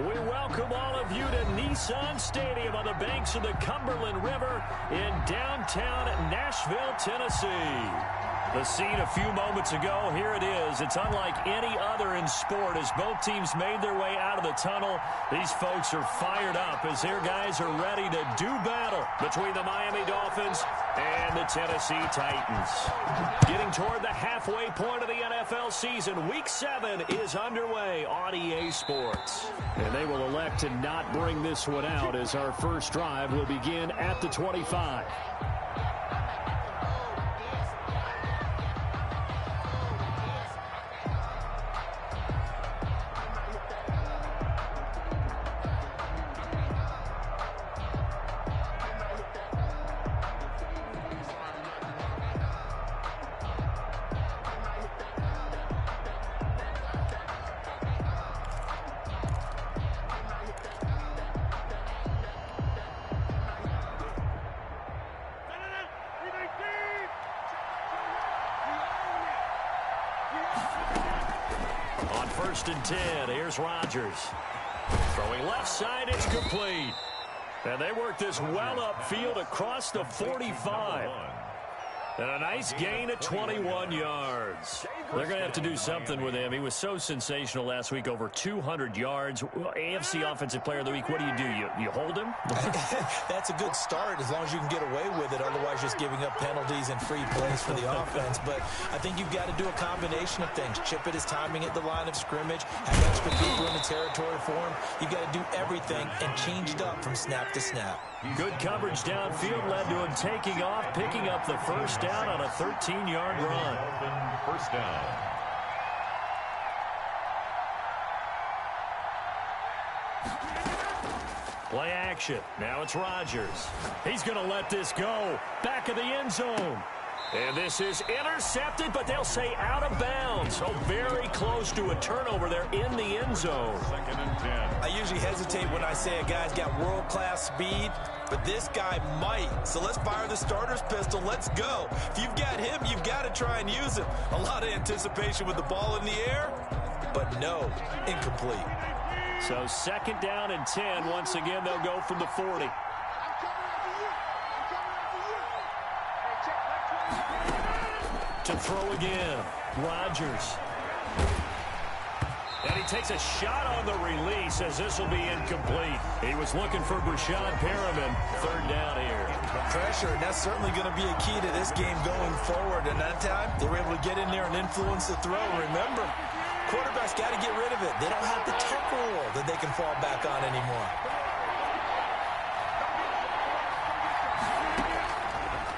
We welcome all of you to Nissan Stadium on the banks of the Cumberland River in downtown Nashville, Tennessee. The scene a few moments ago, here it is. It's unlike any other in sport as both teams made their way out of the tunnel. These folks are fired up as their guys are ready to do battle between the Miami Dolphins and the Tennessee Titans. Getting toward the halfway point of the NFL season, Week 7 is underway on EA Sports. And they will elect to not bring this one out as our first drive will begin at the 25. On 1st and 10, here's Rodgers. Throwing left side, it's complete. And they work this well upfield across the 45. And a nice gain at 21 yards. They're going to have to do something with him. He was so sensational last week, over 200 yards. AFC Offensive Player of the Week, what do? You hold him? That's a good start as long as you can get away with it. Otherwise, just giving up penalties and free plays for the offense. But I think you've got to do a combination of things. Chip it his timing at the line of scrimmage, have extra people in the territory for him. You've got to do everything and change it up from snap to snap. Good coverage downfield led to him taking off, picking up the first down on a 13-yard run. First down. Play action. Now it's Rodgers. He's going to let this go. Back of the end zone. And this is intercepted, but they'll say out of bounds. So very close to a turnover there in the end zone. 2nd and 10. I usually hesitate when I say a guy's got world-class speed, but this guy might. So let's fire the starter's pistol. Let's go. If you've got him, you've got to try and use him. A lot of anticipation with the ball in the air, but no, incomplete. So 2nd down and 10. Once again, they'll go from the 40. To throw again, Rodgers. And he takes a shot on the release as this will be incomplete. He was looking for Brashad Perriman. 3rd down here. Pressure, and that's certainly going to be a key to this game going forward. And that time, they were able to get in there and influence the throw. Remember, quarterbacks got to get rid of it. They don't have the tech roll that they can fall back on anymore.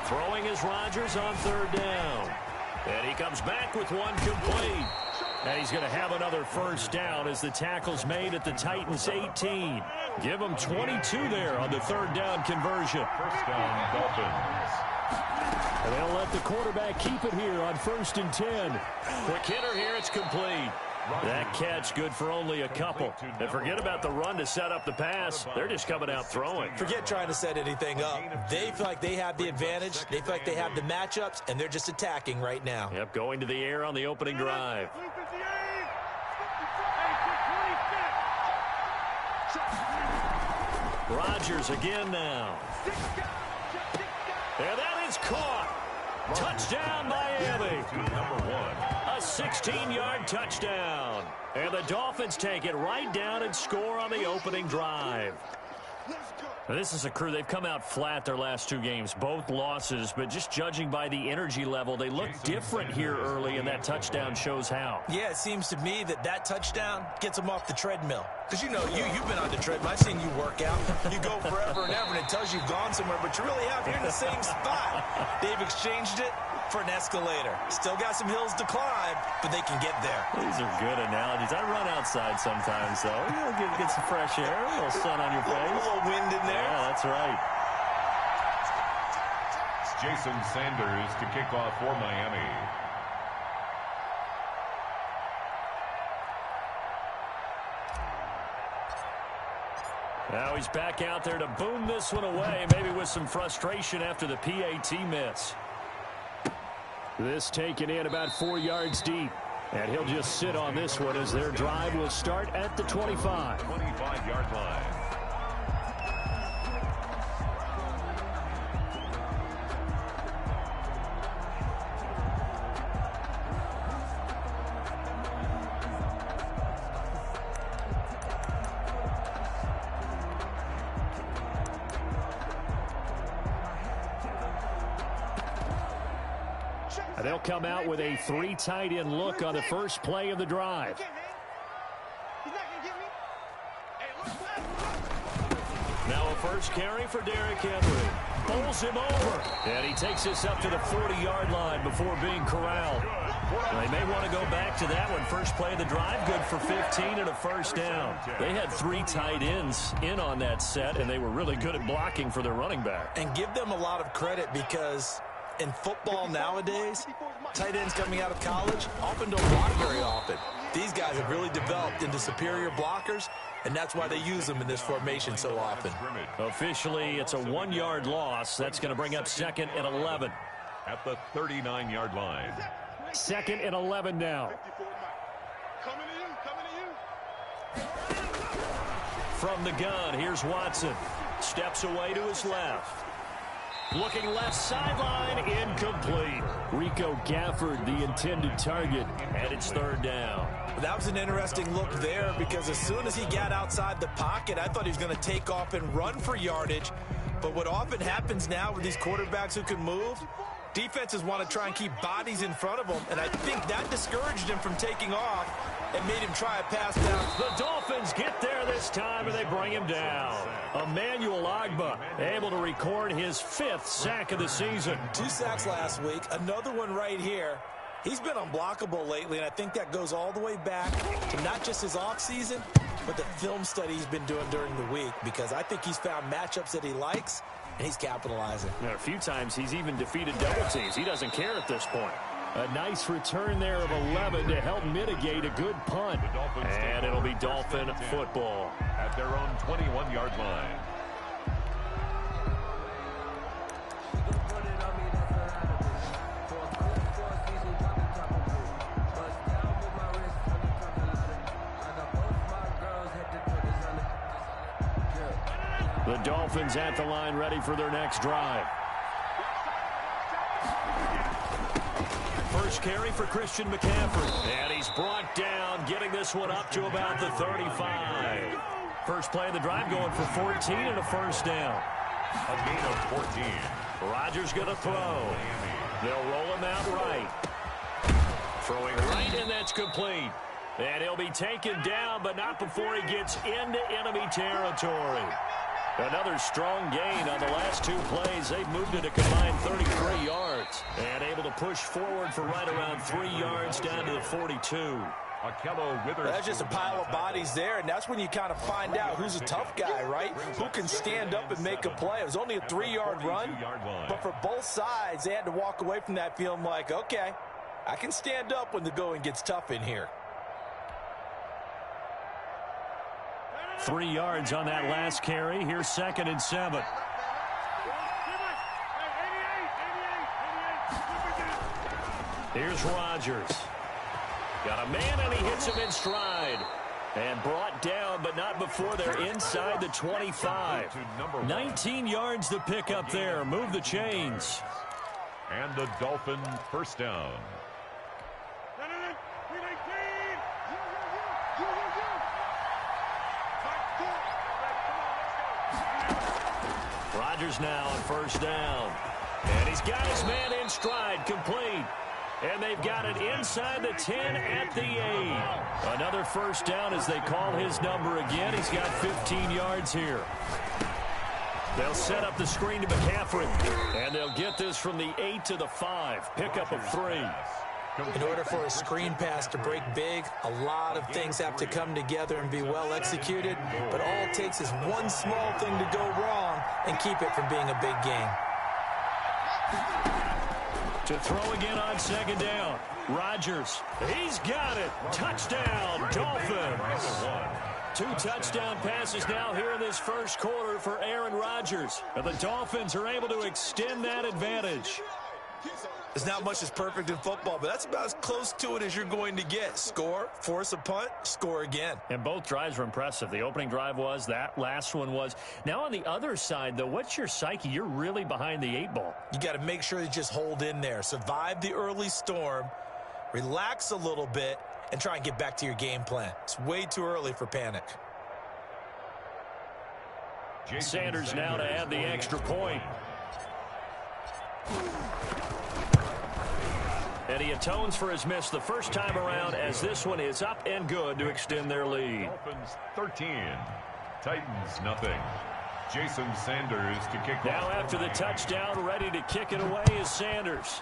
Throwing is Rodgers on 3rd down. And he comes back with one complete. And he's going to have another first down as the tackle's made at the Titans' 18. Give them 22 there on the 3rd down conversion. First down, Dolphins. And they'll let the quarterback keep it here on 1st and 10. Quick hitter here, it's complete. That catch good for only a couple. And forget about the run to set up the pass. They're just coming out throwing. Forget trying to set anything up. They feel like they have the advantage. They feel like they have the matchups, and they're just attacking right now. Yep, going to the air on the opening drive. Rodgers again now. And that is caught. Touchdown, Miami. Number 1. A 16-yard touchdown. And the Dolphins take it right down and score on the opening drive. Now, this is a crew. They've come out flat their last 2 games, both losses, but just judging by the energy level, they look different here early, and that touchdown shows how. Yeah, it seems to me that touchdown gets them off the treadmill. Because, you know, you've been on the treadmill. I've seen you work out. You go forever and ever, and it tells you've gone somewhere, but you really have. You're in the same spot. They've exchanged it for an escalator. Still got some hills to climb, but they can get there. These are good analogies. I run outside sometimes, though. Get some fresh air, a little sun on your face. A little wind in there. Yeah, that's right. Jason Sanders to kick off for Miami. Now he's back out there to boom this one away, maybe with some frustration after the PAT miss. This taken in about 4 yards deep. And he'll just sit on this one as their drive will start at the 25. 25-yard line. They'll come out with a 3 tight end look on the first play of the drive. Now a first carry for Derrick Henry. Bowls him over. And he takes this up to the 40-yard line before being corralled. They may want to go back to that one. First play of the drive, good for 15 and a first down. They had 3 tight ends in on that set, and they were really good at blocking for their running back. And give them a lot of credit because in football nowadays, tight ends coming out of college often don't block very often. These guys have really developed into superior blockers, and that's why they use them in this formation so often. Officially, it's a 1-yard loss. That's going to bring up 2nd and 11. At the 39-yard line. 2nd and 11 now. From the gun, here's Watson. Steps away to his left. Looking left sideline, incomplete. Rico Gafford, the intended target, and it's 3rd down. That was an interesting look there because as soon as he got outside the pocket, I thought he was going to take off and run for yardage. But what often happens now with these quarterbacks who can move, defenses want to try and keep bodies in front of them, and I think that discouraged him from taking off and made him try a pass down. The Dolphins get there this time, and they bring him down. Emmanuel Ogbah able to record his 5th sack of the season. 2 sacks last week, another one right here. He's been unblockable lately, and I think that goes all the way back to not just his offseason, but the film study he's been doing during the week, because I think he's found matchups that he likes, and he's capitalizing. Now, a few times he's even defeated double teams. He doesn't care at this point. A nice return there of 11 to help mitigate a good punt. And it'll be Dolphin football. At their own 21-yard line. The Dolphins at the line ready for their next drive. First carry for Christian McCaffrey. And he's brought down, getting this one up to about the 35. First play of the drive going for 14 and a first down. A gain of 14. Rodgers going to throw. They'll roll him out right. Throwing right, and that's complete. And he'll be taken down, but not before he gets into enemy territory. Another strong gain on the last 2 plays. They've moved it a combined 33 yards. And able to push forward for right around 3 yards down to the 42. That's just a pile of bodies there, and that's when you kind of find out who's a tough guy, right? Who can stand up and make a play. It was only a 3-yard run, but for both sides, they had to walk away from that feeling like, okay, I can stand up when the going gets tough in here. 3 yards on that last carry. Here's 2nd and 7. Here's Rodgers. Got a man, and he hits him in stride. And brought down, but not before they're inside the 25. 19 yards to pick up there. Move the chains. And the Dolphin first down. Rodgers now on first down. And he's got his man in stride, complete. And they've got it inside the 10 at the 8. Another first down as they call his number again. He's got 15 yards here. They'll set up the screen to McCaffrey. And they'll get this from the 8 to the 5. Pickup of 3. In order for a screen pass to break big, a lot of things have to come together and be well executed. But all it takes is one small thing to go wrong and keep it from being a big game. To throw again on 2nd down. Rodgers. He's got it. Touchdown, Dolphins. 2 touchdown passes now here in this first quarter for Aaron Rodgers. And the Dolphins are able to extend that advantage. There's not much that's perfect in football, but that's about as close to it as you're going to get. Score, force a punt, score again. And both drives were impressive. The opening drive was, that last one was. Now on the other side, though, what's your psyche? You're really behind the 8 ball. You got to make sure you just hold in there. Survive the early storm, relax a little bit, and try and get back to your game plan. It's way too early for panic. Sanders now to add the extra point. And he atones for his miss the first time around, as this one is up and good to extend their lead. Dolphins 13, Titans nothing. Jason Sanders to kick off. Now after the touchdown, ready to kick it away is Sanders.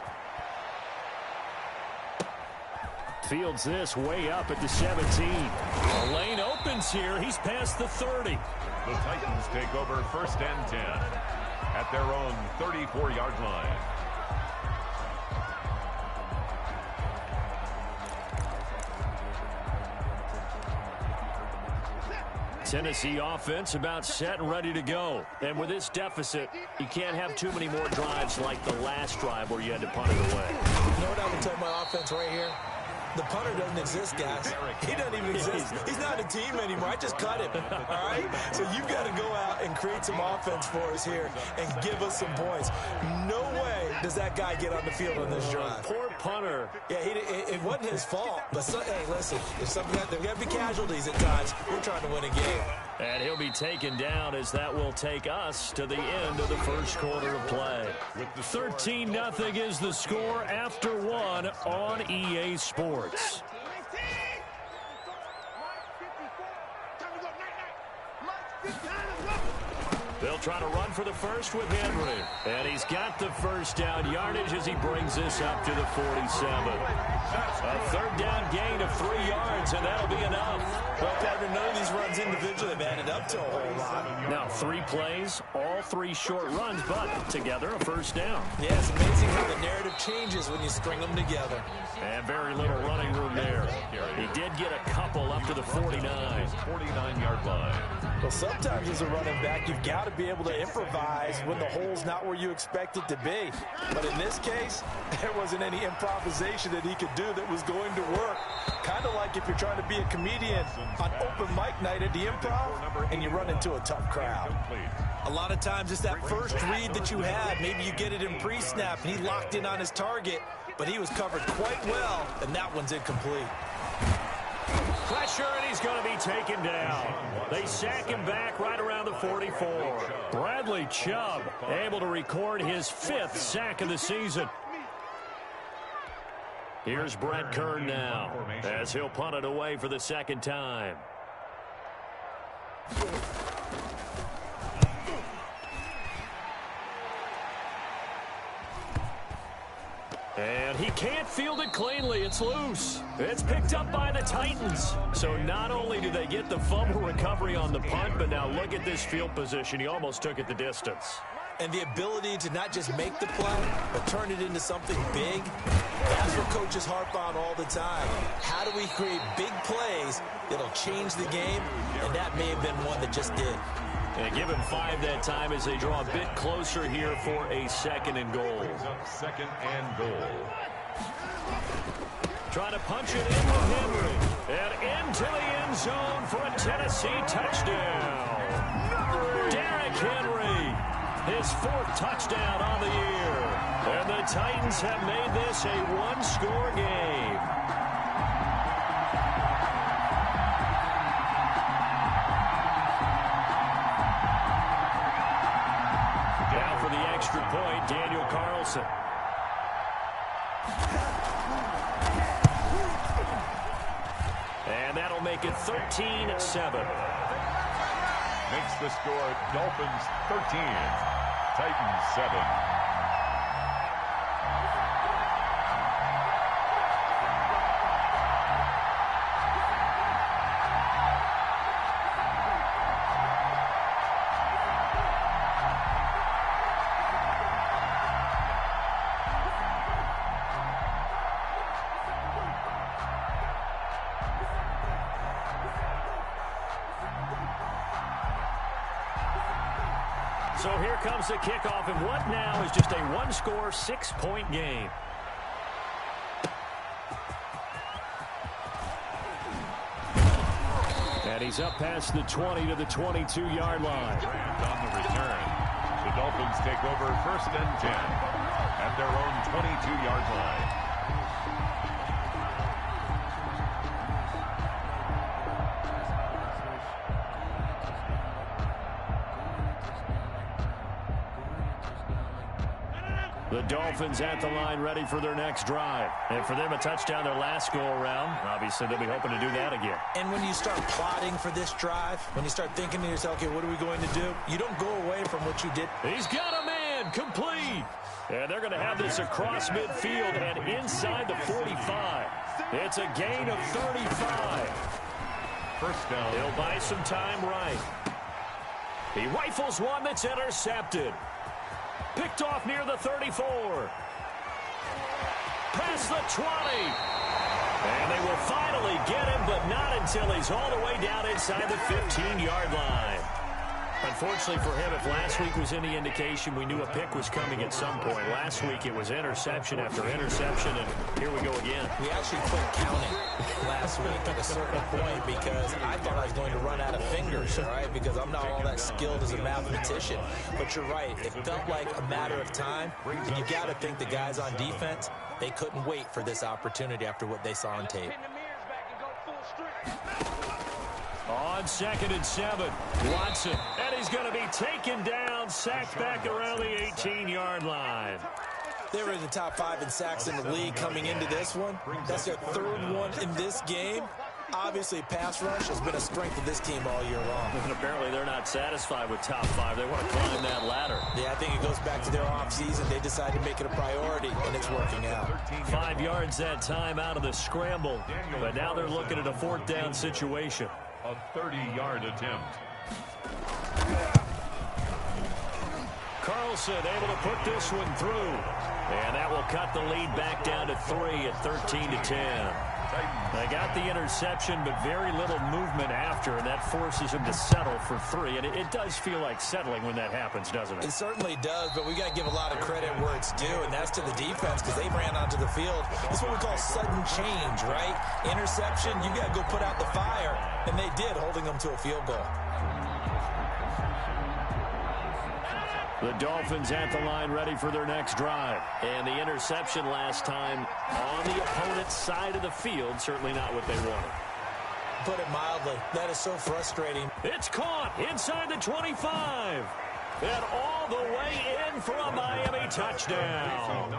Fields this way up at the 17. The lane opens here. He's past the 30. The Titans take over first and 10 at their own 34-yard line. Tennessee offense about set and ready to go. And with this deficit, you can't have too many more drives like the last drive where you had to punt it away. You know what I would tell my offense right here? The punter doesn't exist, guys. He doesn't even exist. He's not a team anymore. I just cut him, all right? So you've got to go out and create some offense for us here and give us some points. No way does that guy get on the field on this drive. Poor punter. Yeah, it wasn't his fault. But, hey, listen, there's got to be casualties at times. We're trying to win a game. And he'll be taken down, as that will take us to the end of the first quarter of play. 13-0 is the score after 1 on EA Sports. They'll try to run for the first with Henry. And he's got the first down yardage as he brings this up to the 47. A third down gain of 3 yards, and that'll be enough. Well, partner, none of these runs individually have added up to a whole lot. Now 3 plays, all 3 short runs, but together a first down. Yeah, it's amazing how the narrative changes when you string them together. And very little running room there. He did get a couple up to the 49. 49-yard line. Well, sometimes as a running back, you've got to be able to improvise when the hole's not where you expect it to be. But in this case, there wasn't any improvisation that he could do that was going to work. Kind of like if you're trying to be a comedian on open mic night at the Improv and you run into a tough crowd. A lot of times it's that first read that you had. Maybe you get it in pre-snap and he locked in on his target, but he was covered quite well, and that one's incomplete. Pressure, and he's going to be taken down. They sack him back right around the 44. Bradley Chubb able to record his 5th sack of the season. Here's Brett Kern now as he'll punt it away for the second time. And he can't field it cleanly. It's loose. It's picked up by the Titans. So not only do they get the fumble recovery on the punt, but now look at this field position. He almost took it the distance. And the ability to not just make the play, but turn it into something big, that's what coaches harp on all the time. How do we create big plays that'll change the game? And that may have been one that just did. And give him 5 that time as they draw a bit closer here for a 2nd and goal. Second and goal. Trying to punch it in with Henry. And into the end zone for a Tennessee touchdown. Derrick Henry, his 4th touchdown on the year. And the Titans have made this a 1-score game. Now for the extra point, Daniel Carlson. And that'll make it 13-7. Makes the score Dolphins 13, Titans 7. So here comes the kickoff, and what now is just a one-score, 6-point game. And he's up past the 20 to the 22-yard line. And on the return, the Dolphins take over 1st and 10 at their own 22-yard line. The Dolphins at the line ready for their next drive. And for them, a touchdown their last go-around. Obviously, they'll be hoping to do that again. And when you start plotting for this drive, when you start thinking to yourself, okay, what are we going to do? You don't go away from what you did. He's got a man, complete. And they're going to have this across midfield and inside the 45. It's a gain of 35. First down. He'll buy some time right. He rifles one that's intercepted. Picked off near the 34. Past the 20. And they will finally get him, but not until he's all the way down inside the 15-yard line. Unfortunately for him, if last week was any indication, we knew a pick was coming at some point. Last week it was interception after interception, and here we go again. We actually quit counting last week at a certain point because I thought I was going to run out of fingers, all right, because I'm not all that skilled as a mathematician. But you're right. It felt like a matter of time, and you got to think the guys on defense, they couldn't wait for this opportunity after what they saw on tape. On 2nd and 7, Watson, and he's going to be taken down, sacked back around the 18-yard line. They were in the top 5 in sacks in the league coming into this one. That's their 3rd one in this game. Obviously, pass rush has been a strength of this team all year long. And apparently they're not satisfied with top 5. They want to climb that ladder. Yeah, I think it goes back to their offseason. They decided to make it a priority, and it's working out. 5 yards that time out of the scramble, but now they're looking at a 4th down situation. A 30-yard attempt. Carlson able to put this one through. And that will cut the lead back down to 3 at 13-10. They got the interception, but very little movement after, and that forces him to settle for 3. And it does feel like settling when that happens, doesn't it? It certainly does, but we got to give a lot of credit where it's due, and that's to the defense because they ran onto the field. It's what we call sudden change, right? Interception, you got to go put out the fire, and they did, holding them to a field goal. The Dolphins at the line ready for their next drive. And the interception last time on the opponent's side of the field, certainly not what they wanted. Put it mildly, that is so frustrating. It's caught inside the 25. And all the way in for a Miami touchdown.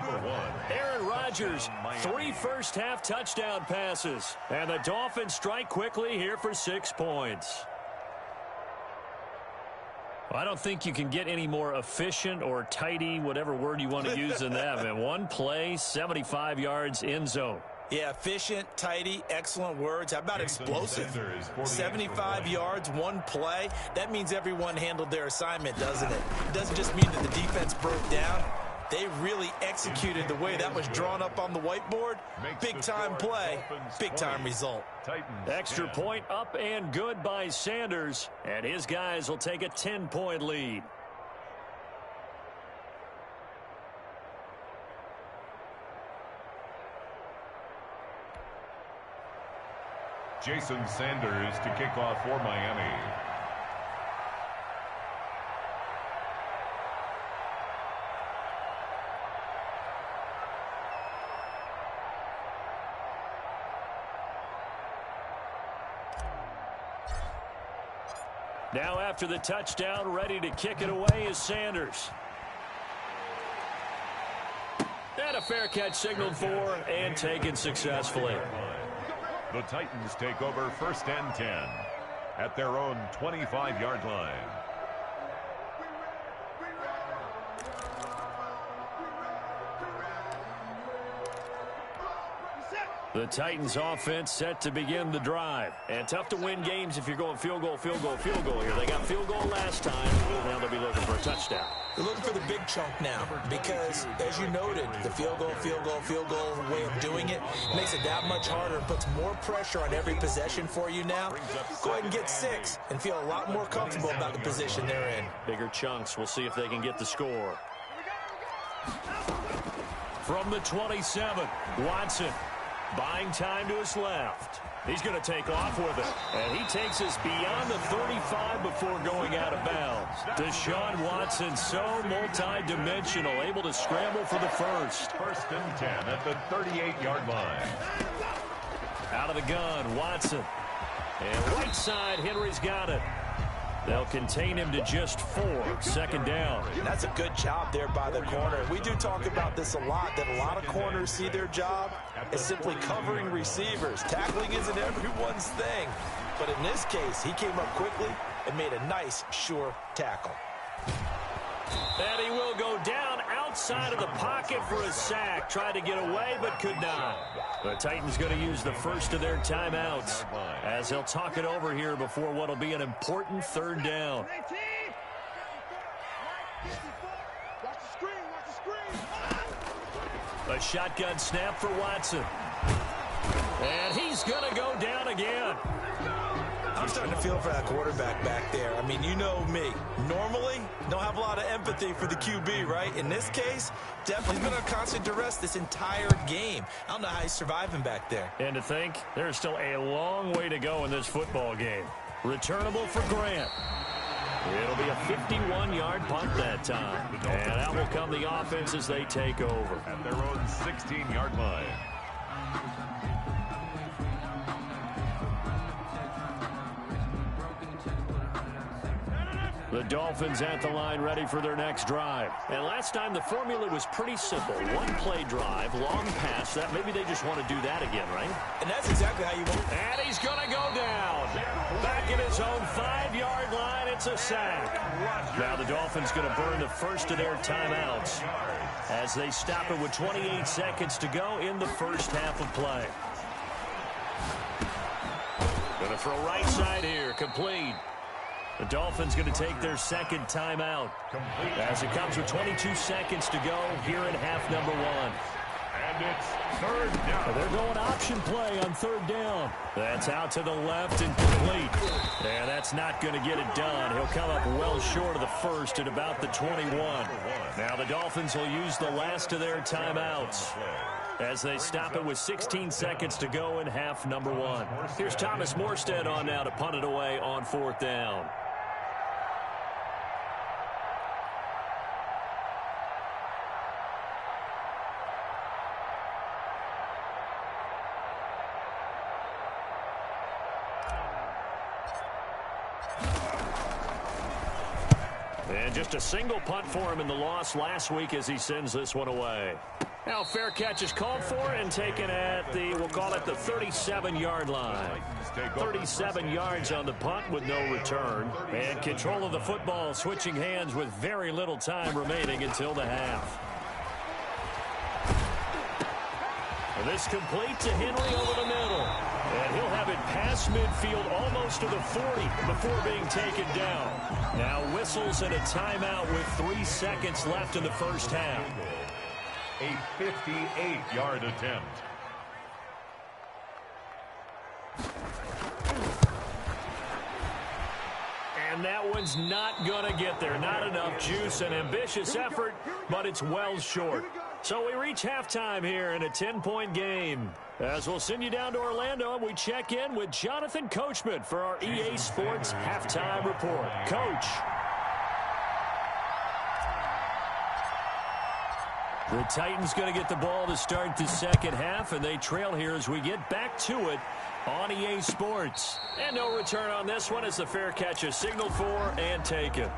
Aaron Rodgers, 3 first-half touchdown passes. And the Dolphins strike quickly here for 6 points. I don't think you can get any more efficient or tidy, whatever word you want to use than that. Man, 1 play, 75 yards, end zone. Yeah, efficient, tidy, excellent words. How about explosive? 75 yards, 1 play. That means everyone handled their assignment, doesn't it? It doesn't just mean that the defense broke down. They really executed the way that was drawn up on the whiteboard. Big-time play, big-time result. Extra point up and good by Sanders, and his guys will take a 10-point lead. Jason Sanders to kick off for Miami. Now after the touchdown, ready to kick it away is Sanders. And a fair catch signaled for and taken successfully. The Titans take over 1st and 10 at their own 25-yard line. The Titans offense set to begin the drive. And tough to win games if you're going field goal, field goal, field goal here. They got field goal last time. Now they'll be looking for a touchdown. You're looking for the big chunk now because, as you noted, the field goal way of doing it makes it that much harder and puts more pressure on every possession for you now. Go ahead and get 6 and feel a lot more comfortable about the position they're in. Bigger chunks. We'll see if they can get the score. From the 27, Watson buying time to his left. He's going to take off with it. And he takes us beyond the 35 before going out of bounds. Deshaun Watson, so multi-dimensional, able to scramble for the first. 1st and 10 at the 38-yard line. Out of the gun, Watson. And right side, Henry's got it. They'll contain him to just 4. 2nd down. That's a good job there by the corner. We do talk about this a lot, that a lot of corners see their job as simply covering receivers. Tackling isn't everyone's thing. But in this case, he came up quickly and made a nice, sure tackle. And he will go down outside of the pocket for a sack. Tried to get away, but could not. The Titans going to use the first of their timeouts as they'll talk it over here before what will be an important 3rd down. A shotgun snap for Watson. And he's going to go down again. I'm starting to feel for that quarterback back there. I mean, you know me. Normally, don't have a lot of empathy for the QB, right? In this case, definitely been on constant duress this entire game. I don't know how he's surviving back there. And to think, there's still a long way to go in this football game. Returnable for Grant. It'll be a 51-yard punt that time. And out will come the offense as they take over. At their own 16-yard line. The Dolphins at the line ready for their next drive. And last time the formula was pretty simple. One play drive, long pass. That maybe they just want to do that again, right? And that's exactly how you want. And he's going to go down. Back at his own 5-yard line, it's a sack. Now the Dolphins going to burn the first of their timeouts as they stop it with 28 seconds to go in the first half of play. Going to throw right side here, complete. The Dolphins going to take their 2nd timeout as it comes with 22 seconds to go here in half number 1. And it's 3rd down. They're going option play on 3rd down. That's out to the left and complete. And that's not going to get it done. He'll come up well short of the first at about the 21. Now the Dolphins will use the last of their timeouts as they stop it with 16 seconds to go in half number 1. Here's Thomas Morstead on now to punt it away on 4th down. And just a single punt for him in the loss last week as he sends this one away. Now fair catch is called for and taken at the, we'll call it the 37-yard line. 37 yards on the punt with no return. And control of the football switching hands with very little time remaining until the half. And this complete to Henry over the middle. And he'll have it past midfield almost to the 40 before being taken down. Now whistles and a timeout with 3 seconds left in the first half. A 58-yard attempt. And that one's not going to get there. Not enough juice. An ambitious effort, but it's well short. So we reach halftime here in a 10-point game. As we'll send you down to Orlando, and we check in with Jonathan Coachman for our EA Sports Halftime Report. Coach. The Titans going to get the ball to start the second half, and they trail here as we get back to it on EA Sports. And no return on this one as the fair catch is signaled for and taken.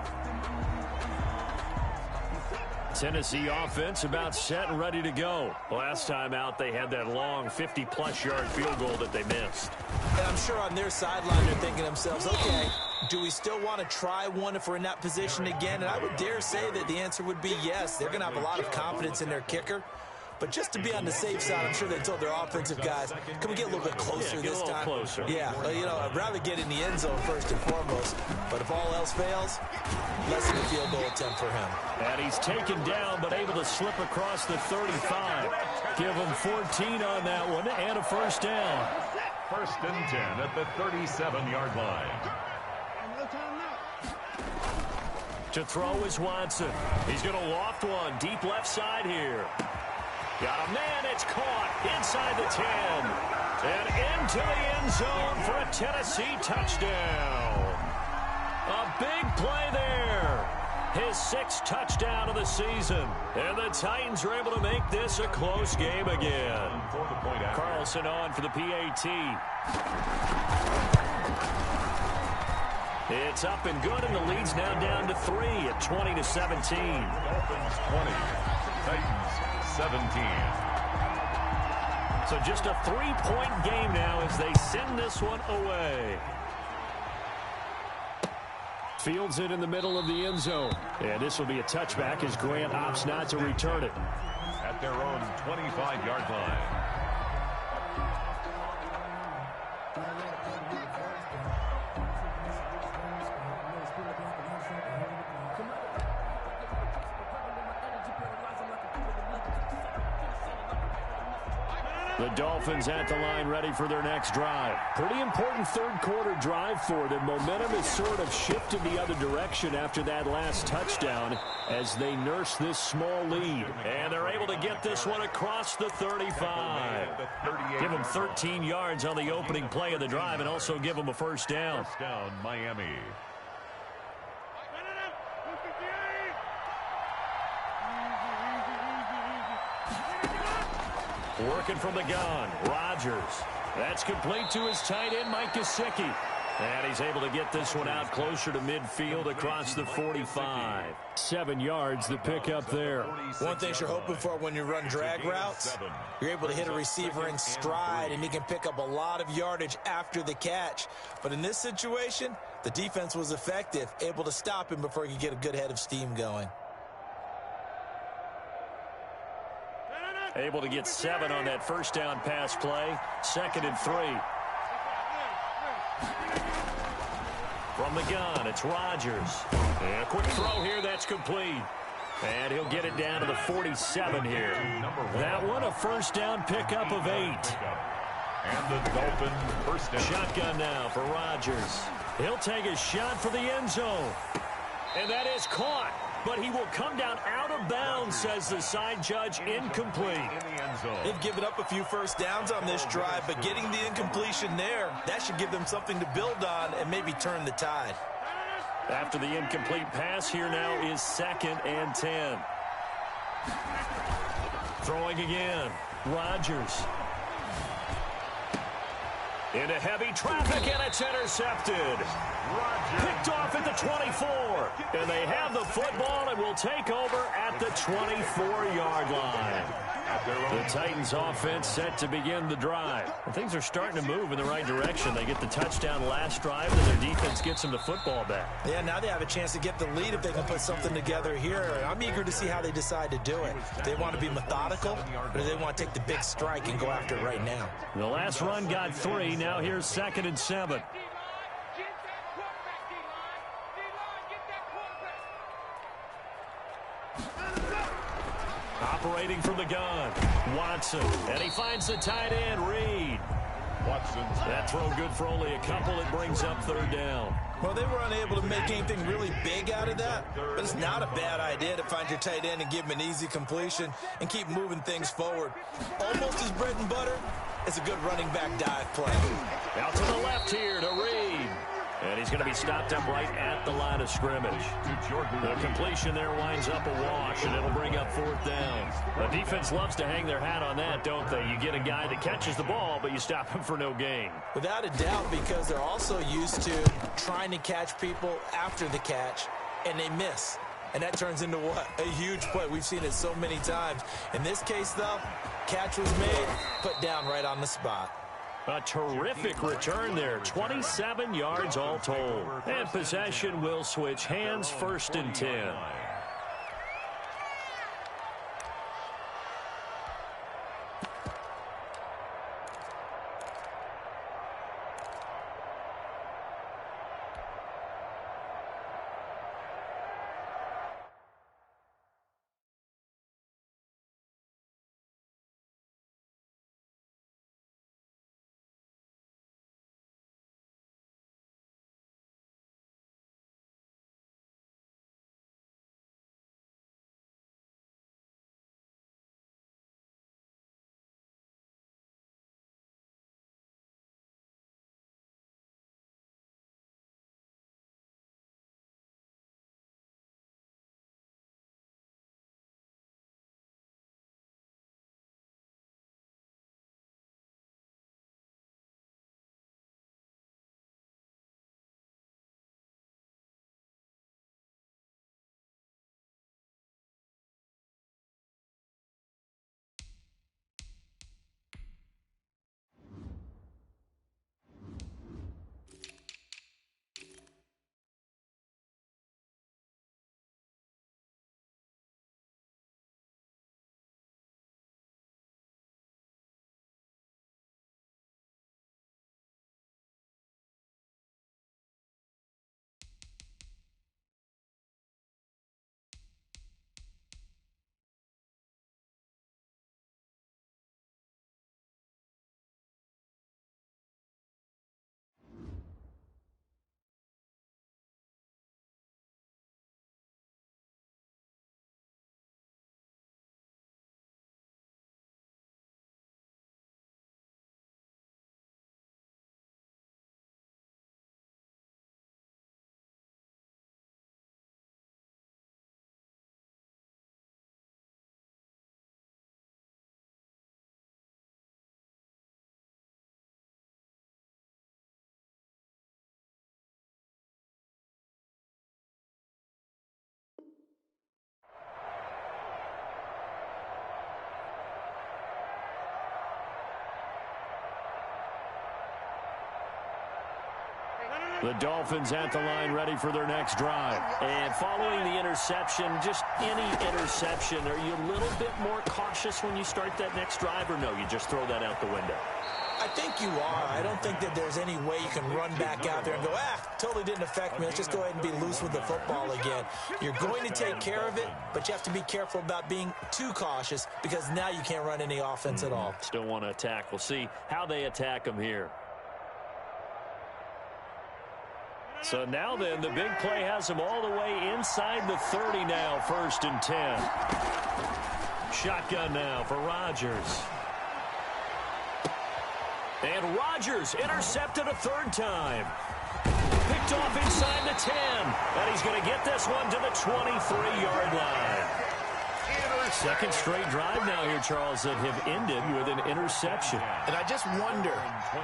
Tennessee offense about set and ready to go. Last time out, they had that long 50-plus yard field goal that they missed. And I'm sure on their sideline they're thinking to themselves, okay, do we still want to try one if we're in that position again? And I would dare say that the answer would be yes. They're going to have a lot of confidence in their kicker. But just to be on the safe side, I'm sure they told their offensive guys, can we get a little bit closer this time? Closer. Yeah, well, you know, I'd rather get in the end zone first and foremost. But if all else fails, less than a field goal attempt for him. And he's taken down, but able to slip across the 35. Give him 14 on that one, and a first down. First and 10 at the 37-yard line. To throw is Watson. He's going to loft one deep left side here. Got a man. It's caught inside the 10. And into the end zone for a Tennessee touchdown. A big play there. His 6th touchdown of the season. And the Titans are able to make this a close game again. Carlson on for the PAT. It's up and good, and the lead's now down to 3 at 20-17. Dolphins 20, Titans 17. So just a 3-point game now as they send this one away. Fields it in the middle of the end zone. And this will be a touchback as Grant opts not to return it. At their own 25-yard line. The Dolphins at the line ready for their next drive. Pretty important third-quarter drive for them. Momentum has sort of shifted the other direction after that last touchdown as they nurse this small lead. And they're able to get this one across the 35. Give them 13 yards on the opening play of the drive and also give them a first down. First down, Miami. Working from the gun, Rodgers. That's complete to his tight end, Mike Gesicki. And he's able to get this one out closer to midfield across the 45. 7 yards, the pickup there. One thing you're hoping for when you run drag routes, you're able to hit a receiver in stride, and he can pick up a lot of yardage after the catch. But in this situation, the defense was effective, able to stop him before he could get a good head of steam going. Able to get 7 on that first down pass play. 2nd and 3. From the gun, it's Rodgers. And a quick throw here, that's complete. And he'll get it down to the 47 here. That one, a first down pickup of 8. And the Dolphins first down. Shotgun now for Rodgers. He'll take a shot for the end zone. And that is caught. But he will come down out of bounds, says the side judge, incomplete. They've given up a few first downs on this drive, but getting the incompletion there, that should give them something to build on and maybe turn the tide. After the incomplete pass, here now is 2nd and 10. Throwing again, Rodgers. Into heavy traffic, and it's intercepted. Picked off at the 24. And they have the football and will take over at the 24-yard line. The Titans offense set to begin the drive. And things are starting to move in the right direction. They get the touchdown last drive, and their defense gets them the football back. Yeah, now they have a chance to get the lead if they can put something together here. I'm eager to see how they decide to do it. Do they want to be methodical, or do they want to take the big strike and go after it right now? The last run got 3. Now here's 2nd and 7. Operating from the gun, Watson, and he finds the tight end, Reed. Watson's that throw good for only a couple. It brings up 3rd down. Well, they were unable to make anything really big out of that, but it's not a bad idea to find your tight end and give him an easy completion and keep moving things forward. Almost his bread and butter. It's a good running back dive play. Out to the left here to Reed. And he's going to be stopped up right at the line of scrimmage. The completion there winds up a wash, and it'll bring up 4th down. The defense loves to hang their hat on that, don't they? You get a guy that catches the ball, but you stop him for no gain. Without a doubt, because they're also used to trying to catch people after the catch, and they miss. And that turns into what? A huge play. We've seen it so many times. In this case, though, catch was made, put down right on the spot. A terrific return there. 27 yards all told. And possession will switch hands, 1st and 10. The Dolphins at the line ready for their next drive. And following the interception, just any interception, are you a little bit more cautious when you start that next drive, or no, you just throw that out the window? I think you are. I don't think that there's any way you can run back out there and go, totally didn't affect me. Let's just go ahead and be loose with the football again. You're going to take care of it, but you have to be careful about being too cautious because now you can't run any offense at all. Still want to attack. We'll see how they attack them here. So now then, the big play has them all the way inside the 30 now, 1st and 10. Shotgun now for Rodgers. And Rodgers intercepted a 3rd time. Picked off inside the 10. And he's going to get this one to the 23-yard line. Second straight drive now here, Charles, that have ended with an interception. And I just wonder,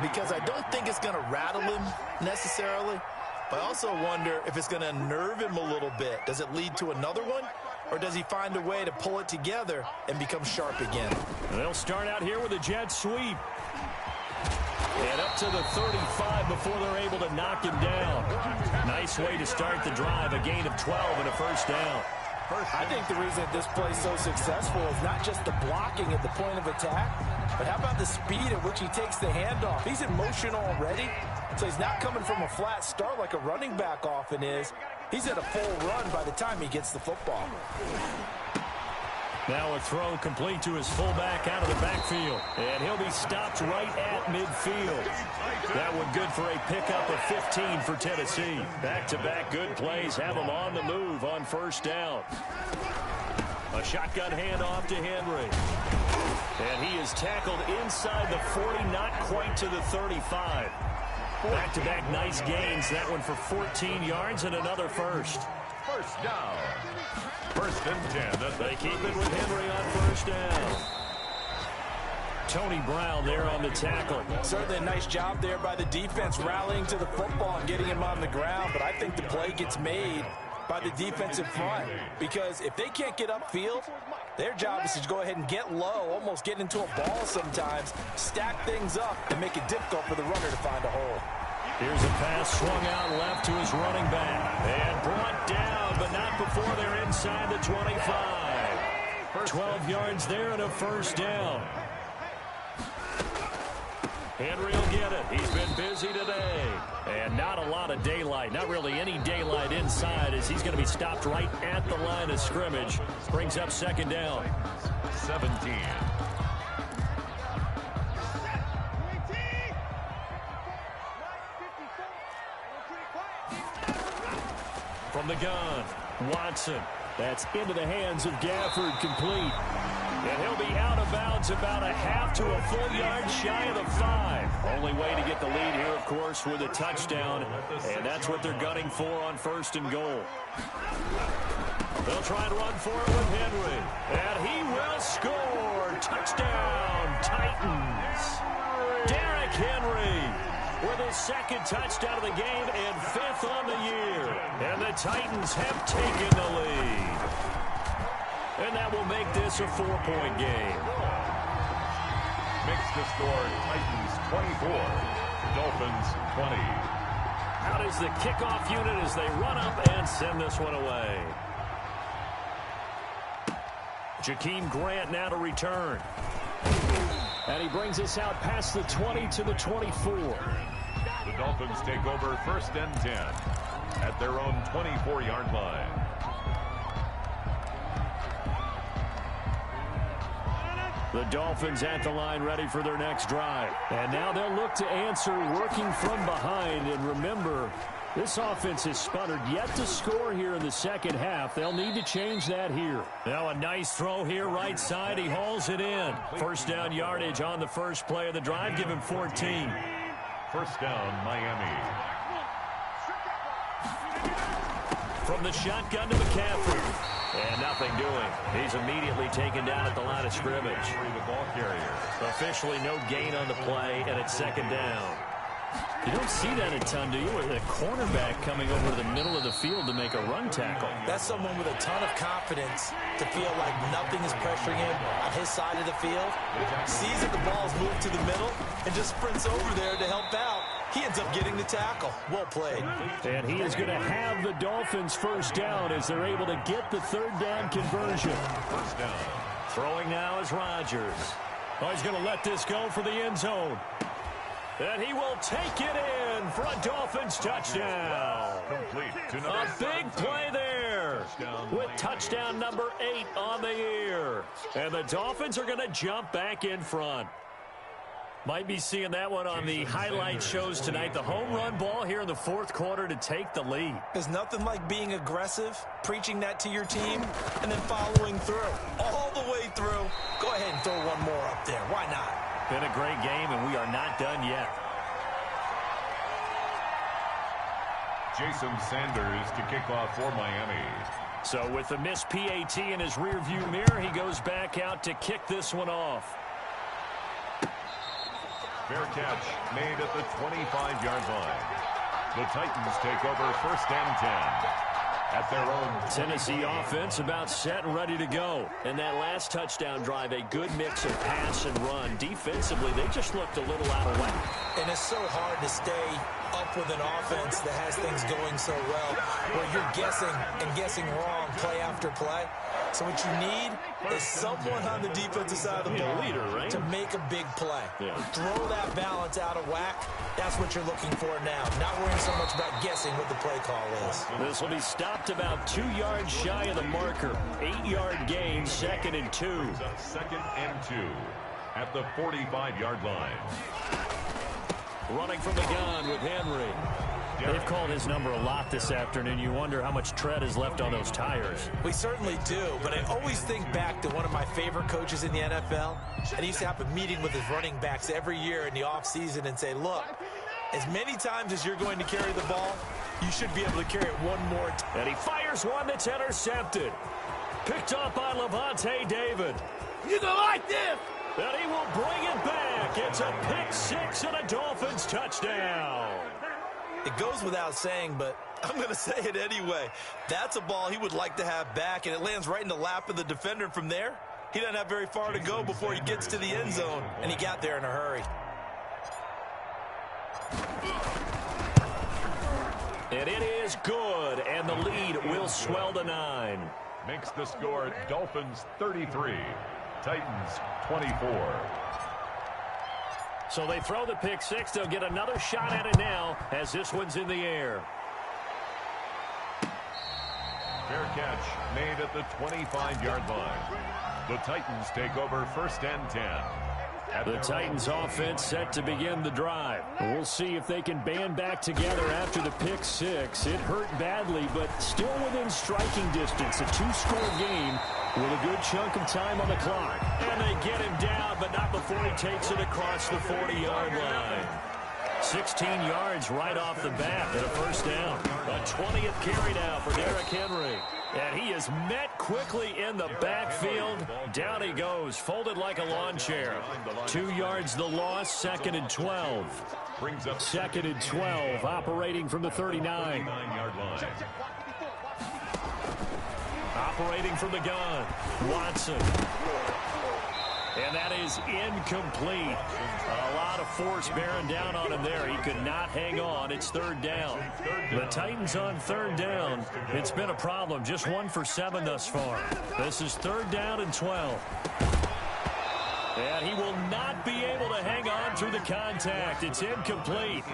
because I don't think it's going to rattle him necessarily, but I also wonder if it's going to unnerve him a little bit. Does it lead to another one? Or does he find a way to pull it together and become sharp again? And they'll start out here with a jet sweep. And up to the 35 before they're able to knock him down. Nice way to start the drive. A gain of 12 and a 1st down. I think the reason that this play is so successful is not just the blocking at the point of attack, but how about the speed at which he takes the handoff? He's in motion already, so he's not coming from a flat start like a running back often is. He's at a full run by the time he gets the football. Now a throw complete to his fullback out of the backfield. And he'll be stopped right at midfield. That one good for a pickup of 15 for Tennessee. Back-to-back good plays have them on the move on 1st down. A shotgun handoff to Henry. And he is tackled inside the 40, not quite to the 35. Back-to-back nice gains. That one for 14 yards and another 1st. 1st down. 1st and 10. They keep it with Henry on 1st down. Tony Brown there on the tackle. Certainly a nice job there by the defense rallying to the football and getting him on the ground, but I think the play gets made by the defensive front because if they can't get upfield, their job is to go ahead and get low, almost get into a ball sometimes, stack things up, and make it difficult for the runner to find a hole. Here's a pass swung out left to his running back. And brought down, but not before they're inside the 25. 12 yards there and a 1st down. Henry will get it. He's been busy today. And not a lot of daylight. Not really any daylight inside as he's going to be stopped right at the line of scrimmage. Brings up 2nd down. 17. From the gun, Watson. That's into the hands of Gafford, complete. And he'll be out of bounds about a half to a full yard shy of the 5. Only way to get the lead here, of course, with a touchdown. And that's what they're gunning for on 1st and goal. They'll try and run for it with Henry. And he will score. Touchdown, Titans. Derrick Henry with his 2nd touchdown of the game and 5th on the year. And the Titans have taken the lead. And that will make this a 4-point game. Makes the score Titans 24, Dolphins 20. Out is the kickoff unit as they run up and send this one away. Jakeem Grant now to return. And he brings us out past the 20 to the 24. The Dolphins take over 1st and 10 at their own 24-yard line. The Dolphins at the line ready for their next drive. And now they'll look to answer working from behind. And remember, this offense has sputtered yet to score here in the 2nd half. They'll need to change that here. Now a nice throw here right side. He hauls it in. 1st down yardage on the 1st play of the drive. Give him 14. 1st down, Miami. From the shotgun to McCaffrey. And nothing doing. He's immediately taken down at the line of scrimmage. The ball carrier. Officially no gain on the play, and it's 2nd down. You don't see that a ton, do you? With a cornerback coming over to the middle of the field to make a run tackle. That's someone with a ton of confidence to feel like nothing is pressuring him on his side of the field. Sees that the ball's moved to the middle and just sprints over there to help out. He ends up getting the tackle. Well played. And he is going to have the Dolphins first down as they're able to get the third down conversion. First down. Throwing now is Rodgers. Oh, he's going to let this go for the end zone. And he will take it in for a Dolphins touchdown. Complete to A big play there with touchdown number 8 on the year. And the Dolphins are going to jump back in front. Might be seeing that one on the highlight shows tonight. The home run ball here in the fourth quarter to take the lead. There's nothing like being aggressive, preaching that to your team, and then following through. All the way through. Go ahead and throw one more up there. Why not? Been a great game, and we are not done yet. Jason Sanders to kick off for Miami. So with the missed PAT in his rearview mirror, he goes back out to kick this one off. Fair catch made at the 25-yard line. The Titans take over first and 10 at their own. Tennessee offense about set and ready to go. And that last touchdown drive, a good mix of pass and run. Defensively, they just looked a little out of whack. And it's so hard to stay up with an offense that has things going so well, where you're guessing and guessing wrong play after play. So what you need is someone on the defensive side of the ball to make a big play. Throw that balance out of whack. That's what you're looking for now. Not worrying so much about guessing what the play call is. This will be stopped about 2 yards shy of the marker. 8-yard gain, 2nd and 2. Second and 2 at the 45-yard line. Running from the gun with Henry. They've called his number a lot this afternoon. You wonder how much tread is left on those tires. We certainly do, but I always think back to one of my favorite coaches in the NFL. And he used to have a meeting with his running backs every year in the offseason and say, look, as many times as you're going to carry the ball, you should be able to carry it one more time. And he fires one that's intercepted. Picked up by Levante David. You don't like this! And he will bring it back. It's a pick 6 and a Dolphins touchdown. It goes without saying, but I'm going to say it anyway. That's a ball he would like to have back, and it lands right in the lap of the defender from there. He doesn't have very far to go before he gets to the end zone, and he got there in a hurry. And it is good, and the lead will swell to 9. Makes the score Dolphins 33, Titans 24. So they throw the pick 6. They'll get another shot at it now as this one's in the air. Fair catch made at the 25-yard line. The Titans take over first and 10. The Titans offense set to begin the drive. We'll see if they can band back together after the pick 6. It hurt badly, but still within striking distance. A 2-score game with a good chunk of time on the clock. And they get him down, but not before he takes it across the 40-yard line. 16 yards right off the bat and a first down. A 20th carry now for Derrick Henry. And he is met quickly in the backfield. Down he goes, folded like a lawn chair. 2 yards the loss, 2nd and 12. 2nd and 12, operating from the 39. Operating from the gun, Watson. And that is incomplete. A lot of force bearing down on him there. He could not hang on. It's 3rd down. The Titans on 3rd down. It's been a problem. Just 1 for 7 thus far. This is 3rd down and 12. And he will not be able to hang on through the contact. It's incomplete.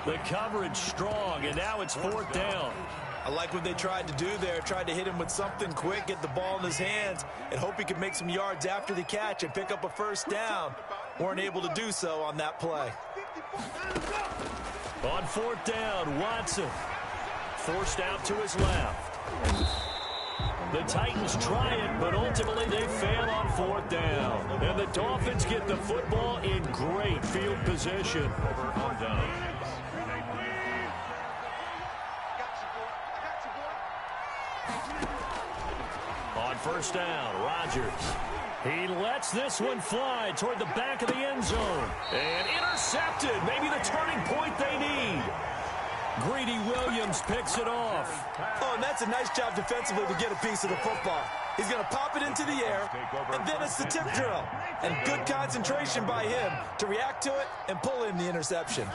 The coverage strong, and now it's 4th down. I like what they tried to do there. Tried to hit him with something quick, get the ball in his hands, and hope he could make some yards after the catch and pick up a first down. Weren't able to do so on that play. On 4th down, Watson forced out to his left. The Titans try it, but ultimately they fail on 4th down. And the Dolphins get the football in great field position. On 1st down, Rodgers. He lets this one fly toward the back of the end zone. And intercepted. Maybe the turning point they need. Greedy Williams picks it off. Oh, and that's a nice job defensively to get a piece of the football. He's going to pop it into the air, and then it's the tip drill. And good concentration by him to react to it and pull in the interception.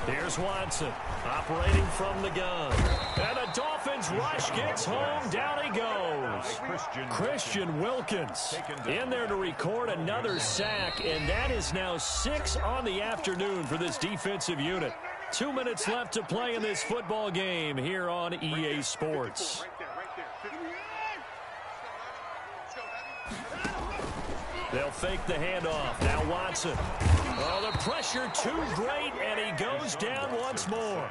Here's Watson operating from the gun. And the Dolphins rush gets home. Down he goes. Christian Wilkins in there to record another sack. And that is now 6 on the afternoon for this defensive unit. 2 minutes left to play in this football game here on EA Sports. They'll fake the handoff. Now Watson. Oh, the pressure too great, and he goes down once more.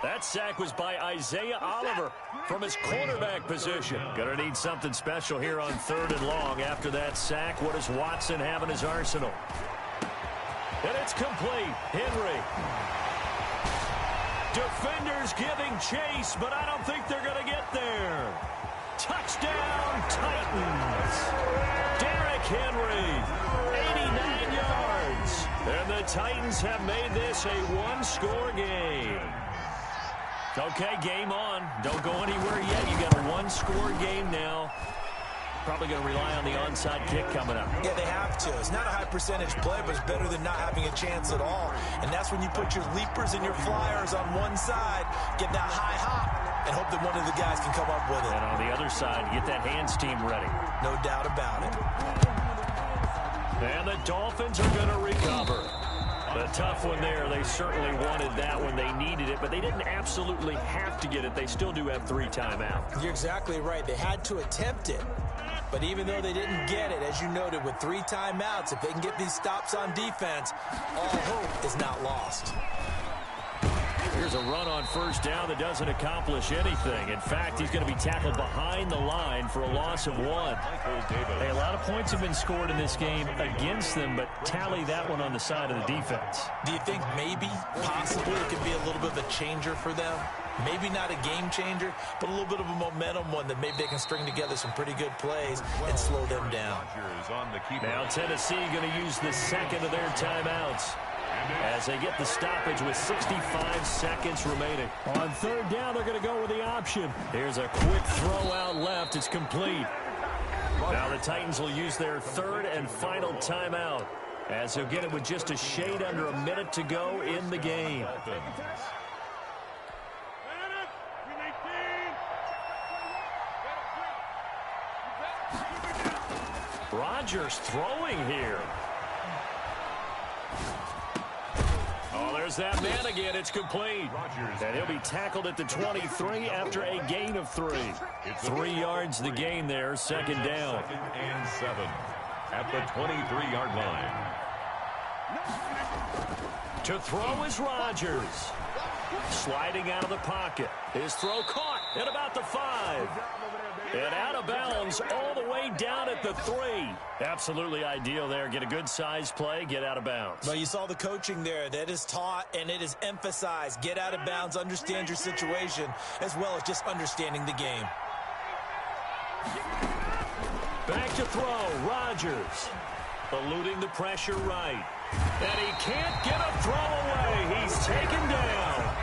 That sack was by Isaiah Oliver from his quarterback position. Going to need something special here on 3rd and long. After that sack, what does Watson have in his arsenal? And it's complete. Henry. Defenders giving chase, but I don't think they're going to get there. Touchdown, Titans. Derrick Henry, 89 yards. And the Titans have made this a one-score game. Okay, game on. Don't go anywhere yet. You got a one-score game now. Probably going to rely on the onside kick coming up. Yeah, they have to. It's not a high percentage play, but it's better than not having a chance at all. And that's when you put your leapers and your flyers on one side, get that high hop, and hope that one of the guys can come up with it. And on the other side, get that hands team ready. No doubt about it. And the Dolphins are going to recover. A tough one there. They certainly wanted that when they needed it, but they didn't absolutely have to get it. They still do have 3 timeouts. You're exactly right. They had to attempt it. But even though they didn't get it, as you noted, with 3 timeouts, if they can get these stops on defense, all hope is not lost. Here's a run on first down that doesn't accomplish anything. In fact, he's going to be tackled behind the line for a loss of 1. Hey, a lot of points have been scored in this game against them, but tally that one on the side of the defense. Do you think maybe, possibly, it could be a little bit of a changer for them? Maybe not a game changer, but a little bit of a momentum one that maybe they can string together some pretty good plays and slow them down. Now Tennessee going to use the second of their timeouts as they get the stoppage with 65 seconds remaining. On 3rd down, they're going to go with the option. Here's a quick throw out left. It's complete. Now the Titans will use their 3rd and final timeout as they'll get it with just a shade under a minute to go in the game. Rodgers throwing here. Oh, there's that man again. It's complete. And he'll be tackled at the 23 after a gain of 3. 3 yards the gain there, 2nd down. 2nd and 7 at the 23-yard line. To throw is Rodgers. Sliding out of the pocket. His throw caught at about the 5. And out of bounds all the way down at the 3. Absolutely ideal there. Get a good size play, get out of bounds. Well, you saw the coaching there. That is taught and it is emphasized. Get out of bounds, understand your situation, as well as just understanding the game. Back to throw, Rodgers. Eluding the pressure right. And he can't get a throw away. He's taken down.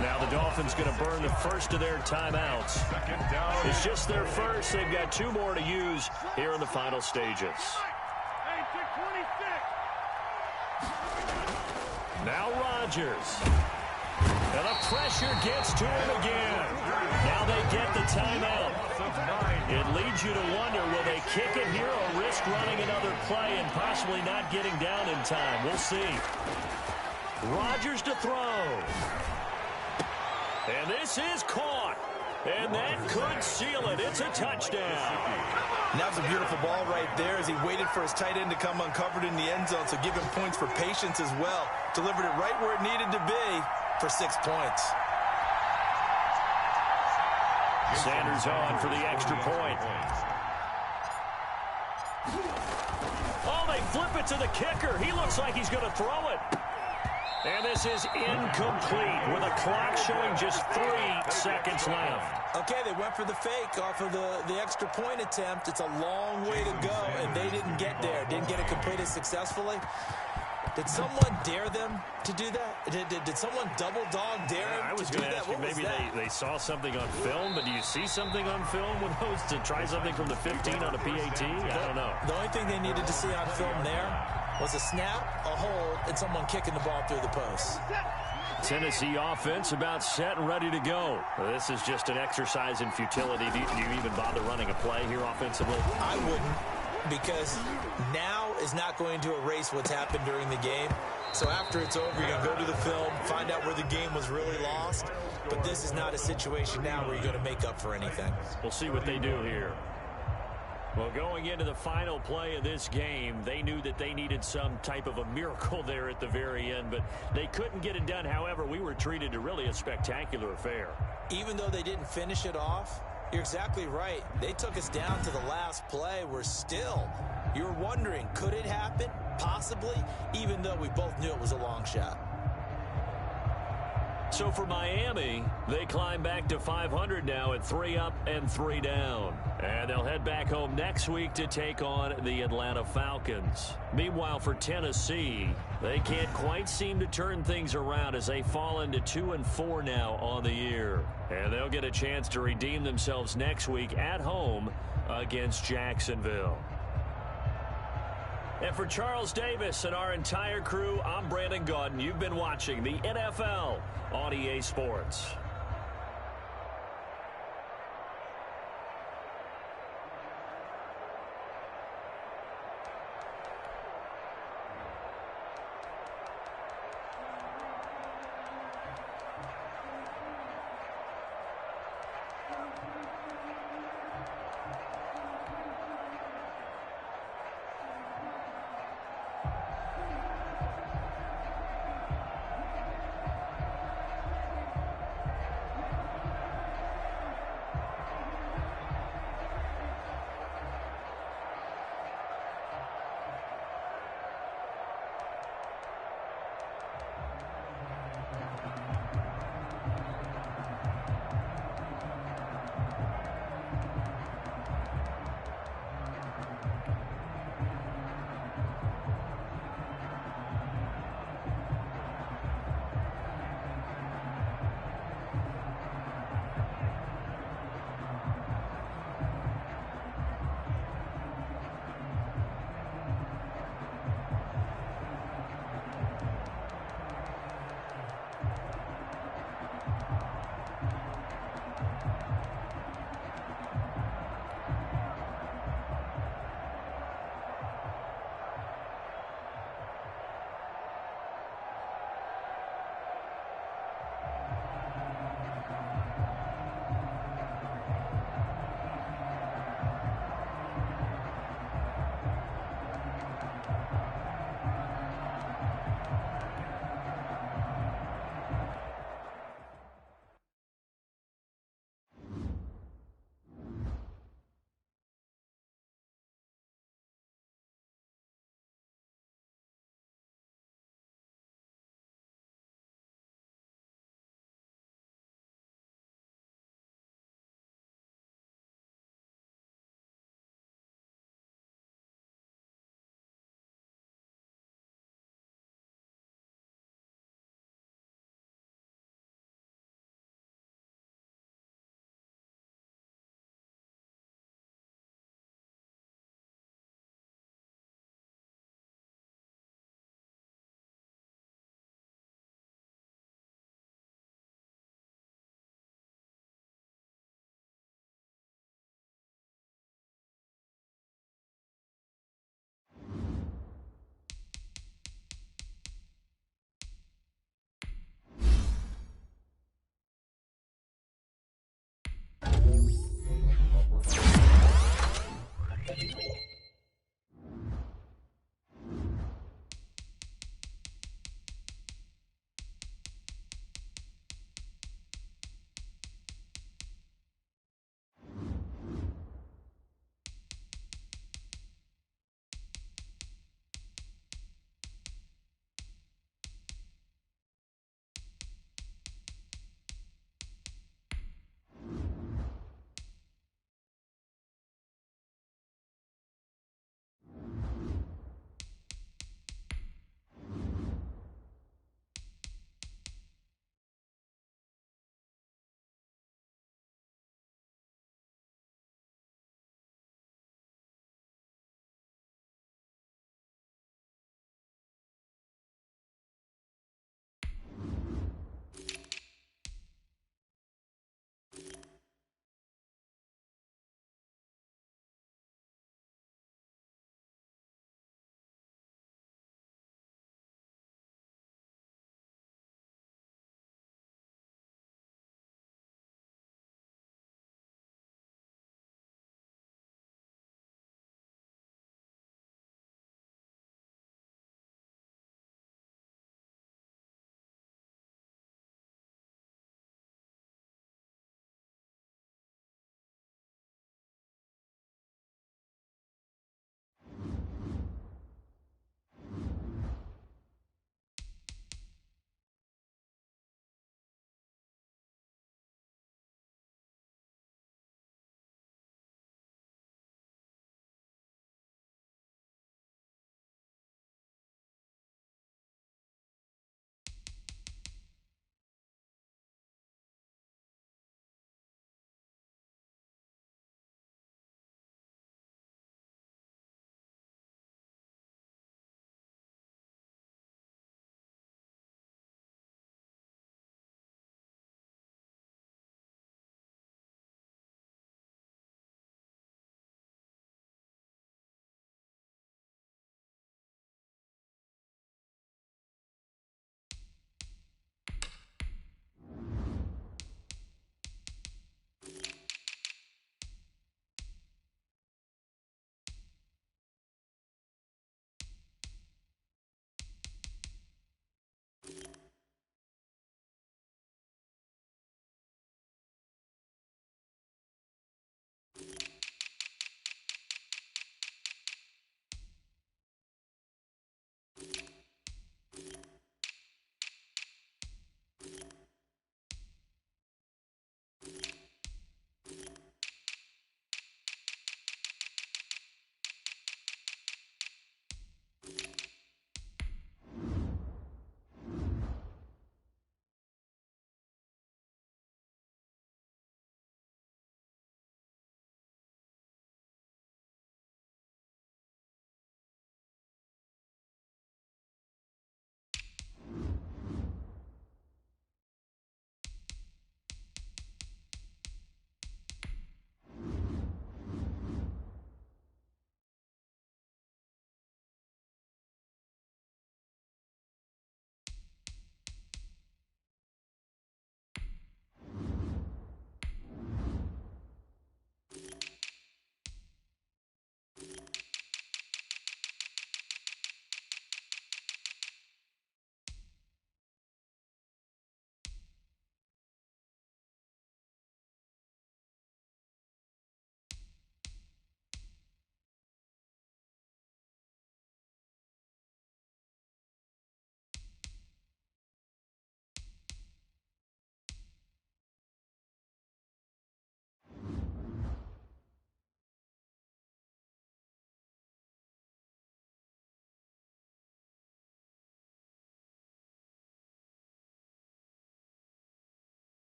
Now the Dolphins going to burn the first of their timeouts. It's just their first. They've got 2 more to use here in the final stages. Now Rodgers. And the pressure gets to him again. Now they get the timeout. It leads you to wonder, will they kick it here or risk running another play and possibly not getting down in time? We'll see. Rodgers to throw. And this is caught. And that could seal it. It's a touchdown. And that was a beautiful ball right there as he waited for his tight end to come uncovered in the end zone, so give him points for patience as well. Delivered it right where it needed to be for 6 points. Sanders on for the extra point. Oh, they flip it to the kicker. He looks like he's going to throw it. And this is incomplete with a clock showing just 3 seconds left. Okay, they went for the fake off of the extra point attempt. It's a long way to go, and they didn't get there. Didn't get it completed successfully. Did someone dare them to do that? Did someone double dog dare them to do that? I was going to ask you, maybe they saw something on film, but do you see something on film with those to try something from the 15 on a PAT? I don't know. The only thing they needed to see on film there was a snap, a hold, and someone kicking the ball through the post. Tennessee offense about set and ready to go. This is just an exercise in futility. Do you even bother running a play here offensively? I wouldn't, because now is not going to erase what's happened during the game. So after it's over, you're going to go to the film, find out where the game was really lost. But this is not a situation now where you're going to make up for anything. We'll see what they do here. Well, going into the final play of this game, they knew that they needed some type of a miracle there at the very end, but they couldn't get it done. However, we were treated to really a spectacular affair. Even though they didn't finish it off, you're exactly right. They took us down to the last play. We're still, you're wondering, could it happen? Possibly, even though we both knew it was a long shot. So for Miami, they climb back to 500 now at 3 up and 3 down. And they'll head back home next week to take on the Atlanta Falcons. Meanwhile, for Tennessee, they can't quite seem to turn things around as they fall into 2-4 now on the year. And they'll get a chance to redeem themselves next week at home against Jacksonville. And for Charles Davis and our entire crew, I'm Brandon Gaudin. You've been watching the NFL on EA Sports.